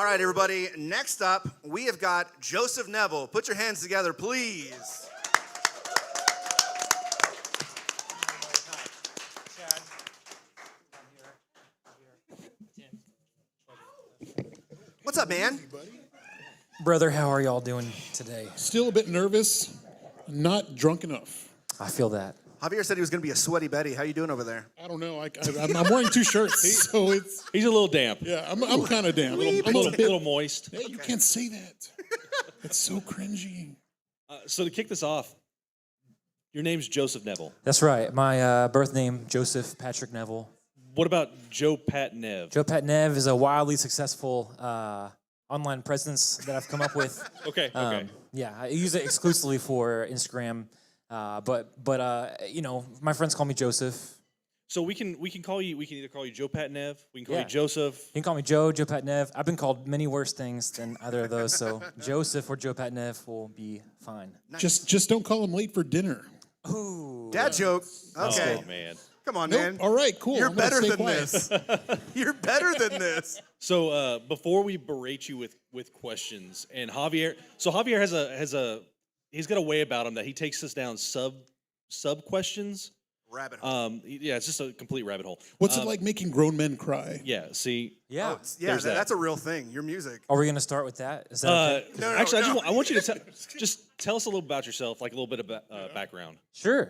All right, everybody. Next up, we have got Joseph Neville. Put your hands together, please. What's up, man? Brother, how are y'all doing today? Still a bit nervous, not drunk enough. I feel that. Javier said he was going to be a sweaty Betty. How you doing over there? I don't know. I'm wearing two shirts, so it's He's a little damp. yeah. I'm kind of damn. A little moist. Hey, you can't say that. It's so cringy. So to kick this off, your name's Joseph Neville. That's right. My birth name, Joseph Patrick Neville. What about Joe Pat Nev? Joe Pat Nev is a wildly successful online presence that I've come up with. Okay. Yeah, I use it exclusively for Instagram. But you know, my friends call me Joseph. So we can call you. We can either call you Joe Pat Nev. We can call Yeah. you Joseph. You can call me Joe Pat Nev. I've been called many worse things than either of those, so Joseph or Joe Pat Nev will be fine. Just don't call him late for dinner. Ooh. Dad joke. Okay. Oh man. Come on, Nope. man. All right, cool. You're I'm gonna better stay than quiet. this. You're better than this. So before we berate you with questions, and Javier. So Javier has a he's got a way about him that he takes us down sub questions. Rabbit hole. Yeah, it's just a complete rabbit hole. What's it like making grown men cry? Yeah. See. Yeah. There's that. That's a real thing. Your music. Are we gonna start with that? Is that okay? No, Actually, no. I want you to just tell us a little about yourself, like a little bit of background. Sure.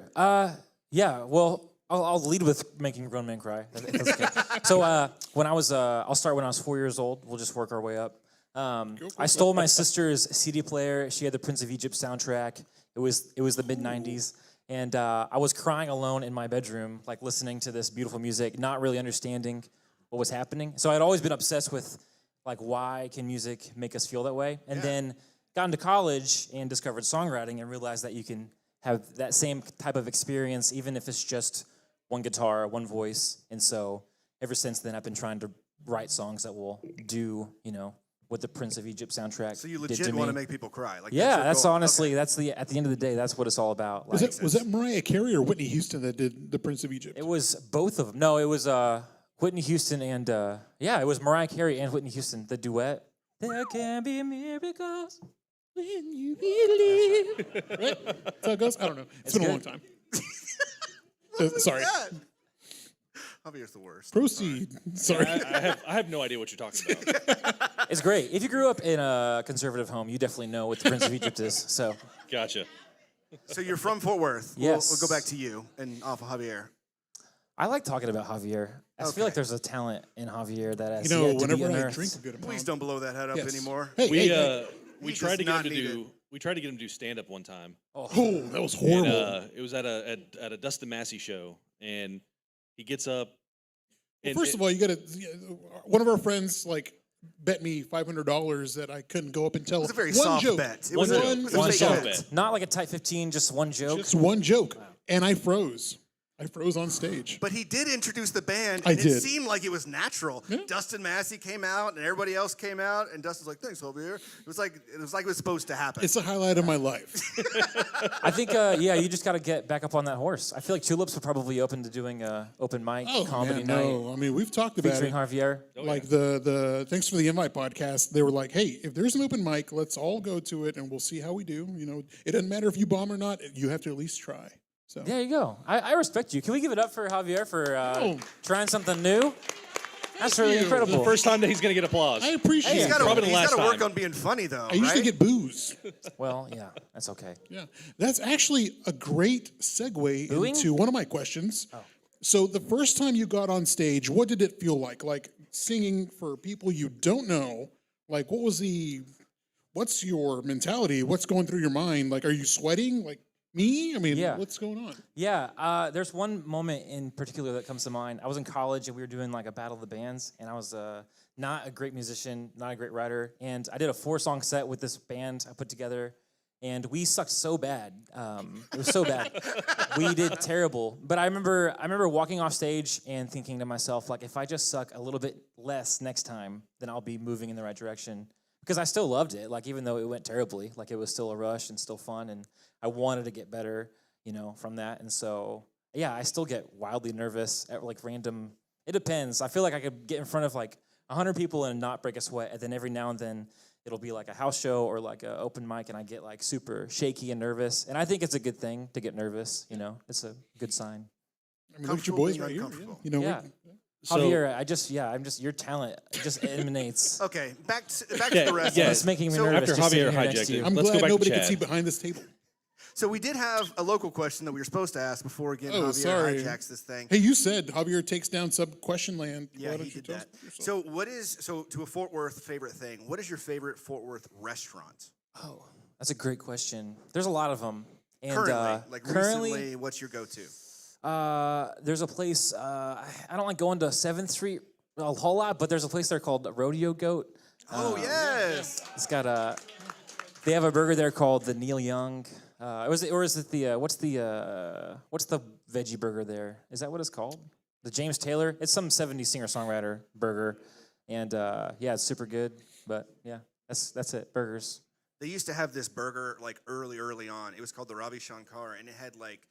Yeah. Well, I'll lead with making grown men cry. If that's okay. So when I was, I'll start when I was 4 years old. We'll just work our way up. I stole my sister's CD player. She had the Prince of Egypt soundtrack. It was the mid '90s, and I was crying alone in my bedroom, like listening to this beautiful music, not really understanding what was happening. So I'd always been obsessed with, like, why can music make us feel that way? And then got into college and discovered songwriting and realized that you can have that same type of experience, even if it's just one guitar, one voice. And so ever since then, I've been trying to write songs that will do, you know, what the Prince of Egypt soundtrack So you did legit to want me. to make people cry. Like, Yeah, your that's goal. honestly, Okay. that's at the end of the day, that's what it's all about. Like, Was that Mariah Carey or Whitney Houston that did the Prince of Egypt? it was both of them. No, it was Whitney Houston and, it was Mariah Carey and Whitney Houston, the duet. There can be miracles when you believe. Right? That's how it goes? I don't know. It's been a long good. time. Sorry. God. Javier's the worst. Proceed. Sorry. I have no idea what you're talking about. It's great. If you grew up in a conservative home, you definitely know what the Prince of Egypt is. So, Gotcha. So you're from Fort Worth. Yes. We'll go back to you and off of Javier. I like talking about Javier. I just feel Okay. like there's a talent in Javier that has You know, yet to be whenever I unearthed. drink a good amount. Please don't blow that head up Yes. anymore. Hey, We hey. we He tried does to get him not to need do we tried to get him to do stand up one time. Oh, that was And, horrible. it was at a Dustin Massey show, and he gets up. Well, first of all, you got to. One of our friends bet me $500 that I couldn't go up and tell It was a very one soft joke. bet. It One was joke. a, it was a One fake soft bet. bet. Not like a tight 15, just one joke. Just one joke, and I froze. I froze on stage. But he did introduce the band, I and it did. seemed like it was natural. Yeah. Dustin Massey came out, and everybody else came out, and Dustin's like, "Thanks, Javier." It was like it was supposed to happen. It's a highlight of my life. I think, you just got to get back up on that horse. I feel like Tulips would probably be open to doing a open mic comedy man, night no. I mean, we've talked about featuring it. Javier. Like the Thanks for the Invite podcast, they were like, hey, if there's an open mic, let's all go to it and we'll see how we do. You know, it doesn't matter if you bomb or not, you have to at least try. So There you go. I respect you. Can we give it up for Javier for trying something new? That's really you. incredible. The first time that he's gonna get applause. I appreciate he's it. got Probably the last to work time. on being funny, though. I usually right? get booze. Well, yeah, that's okay. Yeah, that's actually a great segue Booing? into one of my questions. So the first time you got on stage, what did it feel like? Like singing for people you don't know? Like what's your mentality? What's going through your mind? Like, are you sweating? Like me? I mean, Yeah. what's going on? Yeah, there's one moment in particular that comes to mind. I was in college and we were doing like a battle of the bands, and I was not a great musician, not a great writer, and I did a 4-song set with this band I put together, and we sucked so bad. It was so bad. We did terrible. But I remember walking off stage and thinking to myself, like, if I just suck a little bit less next time, then I'll be moving in the right direction. Because I still loved it, like, even though it went terribly, like, it was still a rush and still fun, and I wanted to get better, from that. And so, yeah, I still get wildly nervous at, like, random It depends. I feel like I could get in front of like 100 people and not break a sweat, and then every now and then it'll be like a house show or like an open mic, and I get like super shaky and nervous. And I think it's a good thing to get nervous. You know, it's a good sign. I mean, look at your boys Comfortable right being here. uncomfortable. You know, Yeah. So- Javier, I'm just your talent just emanates. Okay, back to the rest. yeah. of It's it. making me So- nervous. After just sitting Javier here next hijacked to it. you. I'm Let's go glad back to nobody could Chad. see behind this table. So we did have a local question that we were supposed to ask before again. Oh, Javier sorry. hijacks this thing. Hey, you said Javier takes down sub question land. Yeah, Why he don't you did tell that. us yourself? So to a Fort Worth favorite thing, what is your favorite Fort Worth restaurant? Oh, that's a great question. There's a lot of them. And Currently, currently, recently, what's your go-to? there's a place. I don't like going to 7th Street a whole lot, but there's a place there called Rodeo Goat. Oh yes, It's got a. They have a burger there called the Neil Young. Is it the what's the veggie burger there? Is that what it's called? The James Taylor. It's some '70s singer-songwriter burger, and yeah, it's super good. But yeah, that's it. Burgers. they used to have this burger like early on. It was called the Ravi Shankar, and it had like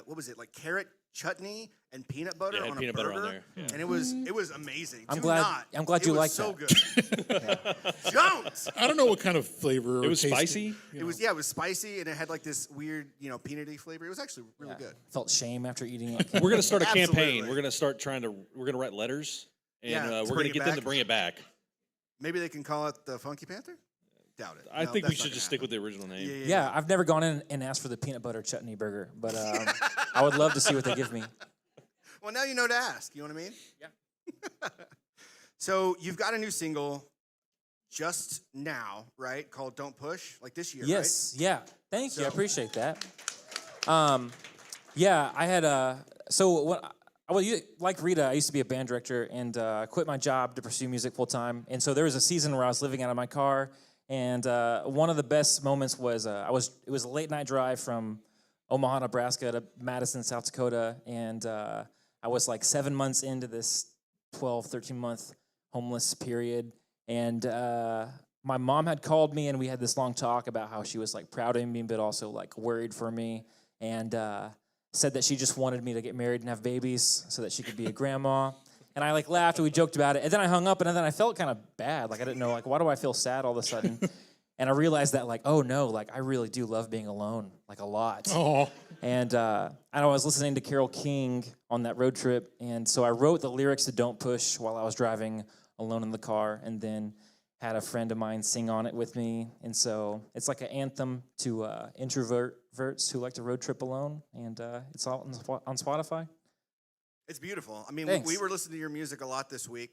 what was it, like carrot chutney and peanut butter Yeah, it had on peanut a butter burger, on there, yeah. and it was amazing. I'm Do glad- not. I'm glad It you was like so that. good. Don't. I don't know what kind of flavor. It was tasted, spicy. you It know. was it was spicy, and it had like this weird peanutty flavor. It was actually really good. Felt shame after eating it. We're gonna start a campaign. Absolutely. We're gonna start we're gonna write letters, and Yeah, to we're bring gonna it get them to back. bring it back. Maybe they can call it the Funky Panther. Doubt it. I No, think we that's not should gonna just stick with happen. the original name. Yeah, I've never gone in and asked for the peanut butter chutney burger, but I would love to see what they give me. Well, now you know to ask. You know what I mean? Yeah. So you've got a new single just now, right? Called "Don't Push," like this year, Yes, yeah. Thank you. I So- appreciate that. Yeah, I had so when like Rita, I used to be a band director and quit my job to pursue music full time. And so there was a season where I was living out of my car, and one of the best moments was it was a late night drive from Omaha, Nebraska to Madison, South Dakota, and I was like 7 months into this 12, 13-month homeless period, and my mom had called me, and we had this long talk about how she was like proud of me, but also like worried for me, and said that she just wanted me to get married and have babies so that she could be a grandma. And I like laughed and we joked about it, and then I hung up, and then I felt kind of bad, like I didn't know, like why do I feel sad all of a sudden? And I realized that like, oh no, like I really do love being alone, like a lot. Oh, And I was listening to Carole King on that road trip, and so I wrote the lyrics to "Don't Push" while I was driving alone in the car, and then had a friend of mine sing on it with me. And so it's like an anthem to introverts who like to road trip alone, and it's all on Spotify. It's beautiful. I mean, Thanks. we were listening to your music a lot this week.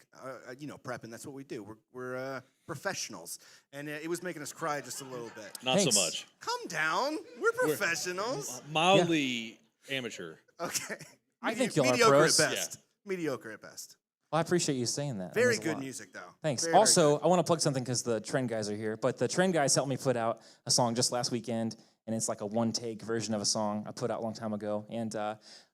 Prepping. That's what we do. We're professionals, and it was making us cry just a little bit. Not Thanks. so much. Calm down. We're professionals. Mildly amateur. Okay. I think y'all are mediocre pros. at best. Mediocre at best. Well, I appreciate you saying that. That Very means a good lot. music, though. Thanks. Very, very Also, good. I want to plug something because the Trend guys are here. But the Trend guys helped me put out a song just last weekend, and it's like a one-take version of a song I put out a long time ago. And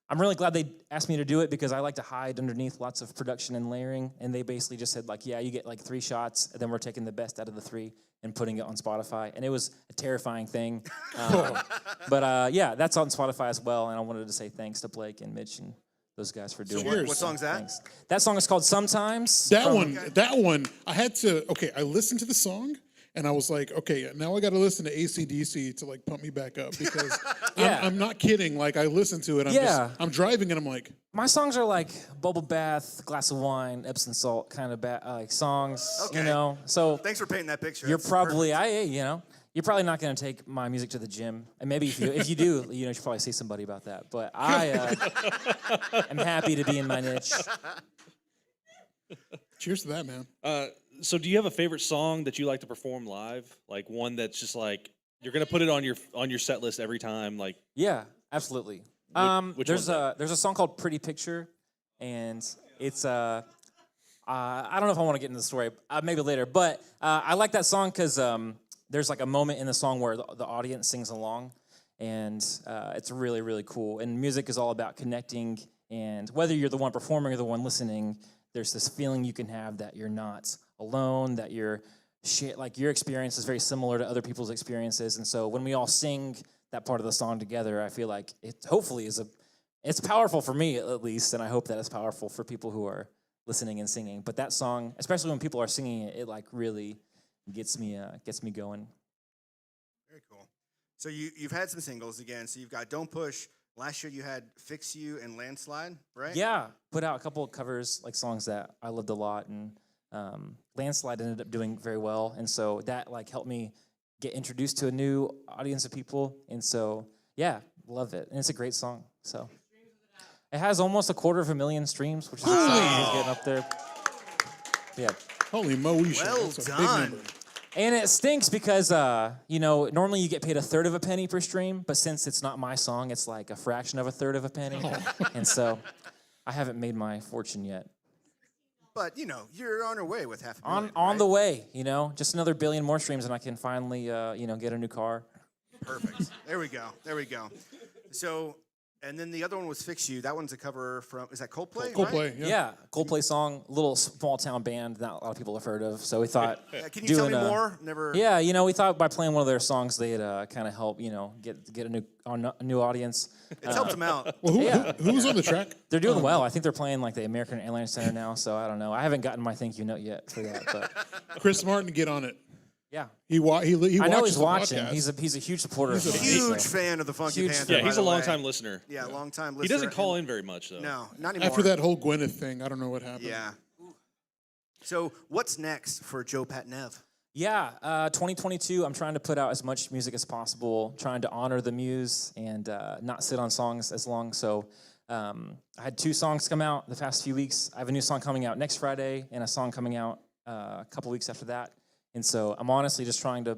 I'm really glad they asked me to do it because I like to hide underneath lots of production and layering. And they basically just said, like, yeah, you get like 3 shots, and then we're taking the best out of the 3 and putting it on Spotify. And it was a terrifying thing. But yeah, that's on Spotify as well. And I wanted to say thanks to Blake and Mitch and those guys for doing Cheers. it. What song's that? Thanks. That song is called Sometimes. that from- one, I had to, I listened to the song and I was like, okay, now I got to listen to AC/DC to like pump me back up because Yeah. I'm not kidding. Like I listened to it. I'm driving and I'm like, My songs are like bubble bath, glass of wine, Epsom salt kind of like songs, you Okay. know. So Thanks for painting that picture. you're That's probably you're probably not going to take my music to the gym, and maybe if you do, you should probably see somebody about that. But I am happy to be in my niche. cheers to that, man. So do you have a favorite song that you like to perform live? Like one that's just like you're gonna put it on your set list every time. Like Yeah, absolutely. which There's one's a song called "Pretty Picture," and it's I don't know if I want to get into the story, maybe later. But I like that song because there's like a moment in the song where the audience sings along, and it's really really cool. And music is all about connecting, and whether you're the one performing or the one listening, there's this feeling you can have that you're not alone, that your experience is very similar to other people's experiences. And so when we all sing that part of the song together, I feel like it hopefully is a It's powerful for me at least, and I hope that it's powerful for people who are listening and singing. But that song, especially when people are singing it, it like really gets me going. Very cool. So you've had some singles again. So you've got Don't Push. Last year you had Fix You and Landslide, right? Yeah, put out a couple of covers, like songs that I loved a lot, and Landslide ended up doing very well, and so that like helped me get introduced to a new audience of people, and so yeah, love it, and it's a great song. So it has almost 250,000 streams, which is exciting. Getting up there. Yeah. Holy moesha. Well That's a big done. number. And it stinks because, normally you get paid 1/3 of a penny per stream, but since it's not my song, it's like a fraction of 1/3 of a penny. And so I haven't made my fortune yet. But, you're on your way with half a million, On right? the way, just another billion more streams and I can finally, get a new car. Perfect. There we go. So, and then the other one was Fix You. That one's a cover from, is that Coldplay? Coldplay, Right? yeah. Coldplay song, little small town band not a lot of people have heard of. So we thought, Can you tell me doing, more? Never. yeah, we thought by playing one of their songs, they'd kind of help, get a new audience. It's helped them out. Well, Yeah. who was on the track? They're doing well. I think they're playing like the American Airlines Center now. So I don't know. I haven't gotten my thank you note yet for that, but Chris Martin, get on it. yeah. He I know he's watches the watching. podcast. He's a huge supporter. He's of a mine, Huge so. fan of the Funky Huge Panther. Yeah, by he's a the way. longtime listener. Yeah, long-time listener. He doesn't call in very much, though. No, not anymore. After that whole Gwyneth thing, I don't know what happened. Yeah. So what's next for Joe Patnev? Yeah, 2022, I'm trying to put out as much music as possible, trying to honor the muse and not sit on songs as long. So I had 2 songs come out the past few weeks. I have a new song coming out next Friday and a song coming out a couple weeks after that. And so I'm honestly just trying to,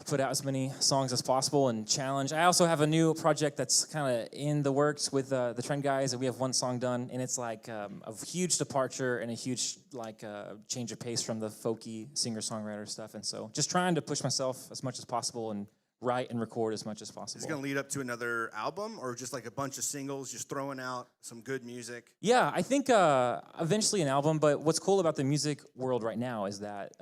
put out as many songs as possible and challenge. I also have a new project that's kind of in the works with the Trend Guys, and we have one song done, and it's like a huge departure and a huge change of pace from the folky singer-songwriter stuff. And so just trying to push myself as much as possible and write and record as much as possible. Is it going to lead up to another album or just like a bunch of singles, just throwing out some good music? Yeah, I think eventually an album, but what's cool about the music world right now is that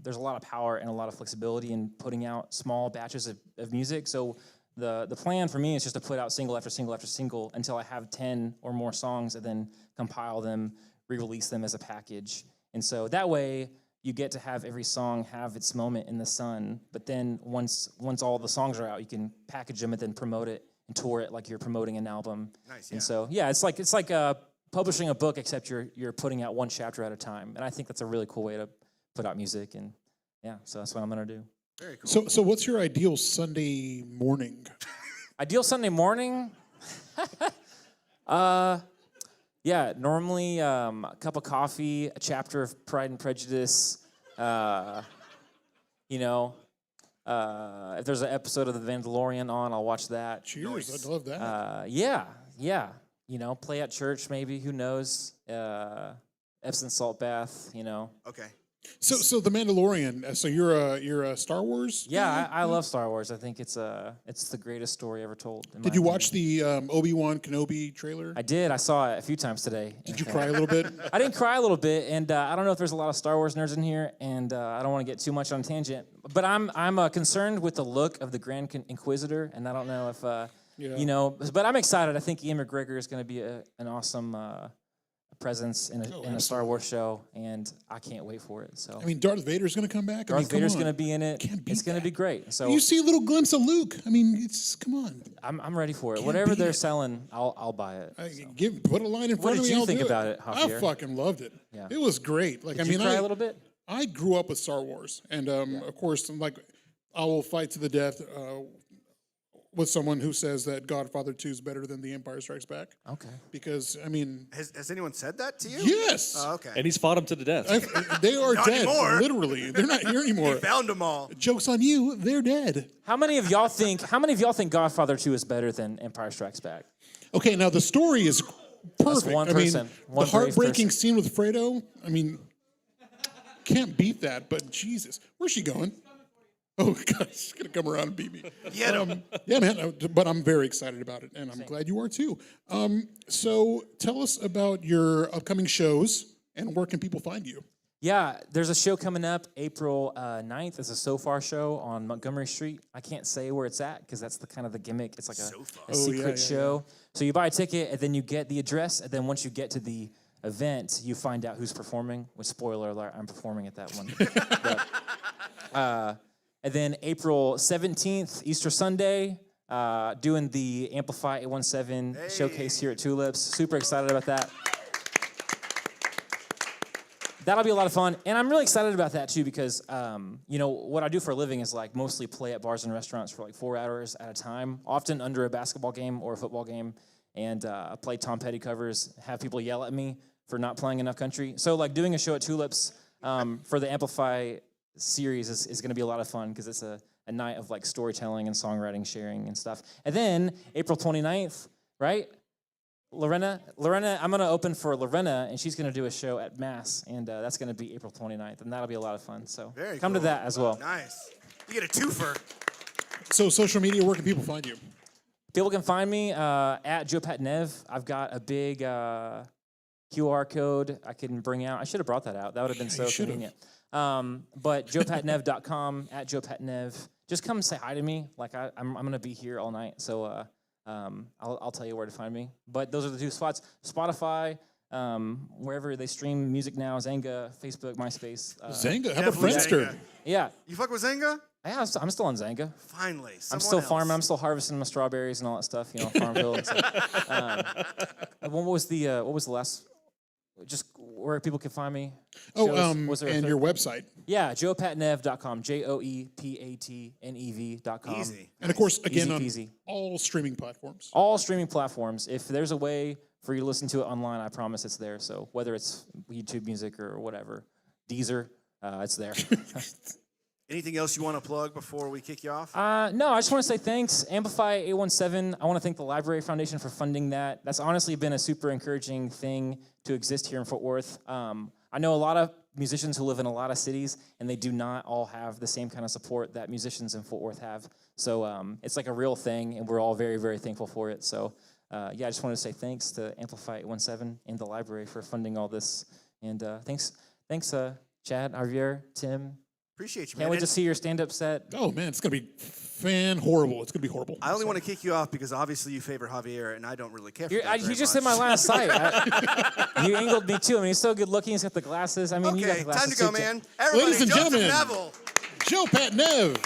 there's a lot of power and a lot of flexibility in putting out small batches of music. So the plan for me is just to put out single after single after single until I have 10 or more songs and then compile them, re-release them as a package. And so that way you get to have every song have its moment in the sun, but then once all the songs are out, you can package them and then promote it and tour it like you're promoting an album. Nice, And yeah. so it's like publishing a book, except you're putting out one chapter at a time. And I think that's a really cool way to put out music. And yeah, so that's what I'm gonna do. Very cool. So what's your ideal Sunday morning? Ideal Sunday morning? Normally a cup of coffee, a chapter of Pride and Prejudice. If there's an episode of The Mandalorian on, I'll watch that. Cheers, I'd love that. Play at church maybe, who knows? Epsom salt bath, Okay. So the Mandalorian. So you're a Star Wars? Yeah, I love Star Wars. I think it's the greatest story ever told. in my Did you opinion. watch the Obi-Wan Kenobi trailer? I did. I saw it a few times today. Did you cry a little bit? I didn't cry a little bit, and I don't know if there's a lot of Star Wars nerds in here, and I don't want to get too much on a tangent. But I'm concerned with the look of the Grand Inquisitor, and I don't know if But I'm excited. I think Ian McGregor is going to be an awesome presence in a Star Wars show, and I can't wait for it. So I mean, Darth Vader's going to come back. Darth Vader's going to to be in it. Can't beat It's going to that. be great. So You see a little glimpse of Luke. I mean, it's come on. I'm ready for it. Can't Whatever beat they're it. selling, I'll buy it. Put a line in front of did me. you I'll think do about it, I Javier? fucking loved it. Yeah. It was great. Like Did I mean, you cry a little bit? I grew up with Star Wars, and of course, I will fight to the death with someone who says that Godfather 2 is better than The Empire Strikes Back. Okay. Because I mean, Has anyone said that to you? yes, Oh, okay. And he's fought him to the death. they are Not dead. anymore. Literally, they're not here anymore. Found them all. Joke's on you. They're dead. How many of y'all think Godfather 2 is better than Empire Strikes Back? Okay, now the story is perfect. one I mean, person, one the brave heartbreaking person. scene with Fredo. I mean, can't beat that. But Jesus, where's she going? Oh God, she's gonna come around and beat me. Get 'em. Yeah, man. But I'm very excited about it, and I'm glad you are too. So tell us about your upcoming shows and where can people find you? Yeah, there's a show coming up April 9th. It's a So Far show on Montgomery Street. I can't say where it's at because that's the kind of the gimmick. It's like a secret show. So you buy a ticket and then you get the address, and then once you get to the event, you find out who's performing. With spoiler alert, I'm performing at that one. And then April 17th, Easter Sunday, doing the Amplify 817 showcase here at Tulips. Super excited about that. That'll be a lot of fun, and I'm really excited about that too because, what I do for a living is like mostly play at bars and restaurants for like 4 hours at a time, often under a basketball game or a football game, and play Tom Petty covers, have people yell at me for not playing enough country. So like doing a show at Tulips for the Amplify series is going to be a lot of fun because it's a night of like storytelling and songwriting, sharing and stuff. And then April 29th, right? Lorena, I'm going to open for Lorena, and she's going to do a show at Mass, and that's going to be April 29th, and that'll be a lot of fun. So come to that as well. Nice. You get a twofer. So social media, where can people find you? People can find me at Joe Pat Nev. I've got a big QR code I can bring out. I should have brought that out. That would have been so convenient. But joepatnev.com, at Joe Pat Nev. Just come say hi to me. Like I'm going to be here all night, so I'll tell you where to find me. But those are the two spots. Spotify, wherever they stream music now, Zanga, Facebook, MySpace. Zanga? How about Friendster? Yeah. You fuck with Zanga? Yeah, I'm still on Zanga. Finally, I'm still farming. I'm still harvesting my strawberries and all that stuff. Farmville. And stuff. What was the last? Just where people can find me. And your website. Yeah, joepatnev.com. JoePatnev.com. Easy. And of course, again, on peasy. all streaming platforms. All streaming platforms. If there's a way for you to listen to it online, I promise it's there. So whether it's YouTube Music or whatever, Deezer, it's there. Anything else you want to plug before we kick you off? No, I just want to say thanks. Amplify 817, I want to thank the Library Foundation for funding that. That's honestly been a super encouraging thing to exist here in Fort Worth. I know a lot of musicians who live in a lot of cities, and they do not all have the same kind of support that musicians in Fort Worth have. So it's like a real thing, and we're all very, very thankful for it. So I just want to say thanks to Amplify 817 and the library for funding all this. And thanks, Chad, Javier, Tim. Appreciate you, man. Can't wait to see your stand-up set. Oh, man, it's going to be horrible. It's going to be horrible. I only want to kick you off because obviously you favor Javier, and I don't really care for that You very just much. hit my line of sight. You angled me, too. I mean, he's so good looking. He's got the glasses. I mean, you got Okay, the glasses, time to go, too. man. Everybody, Ladies and Joseph gentlemen. Neville. Joe Pat Nev.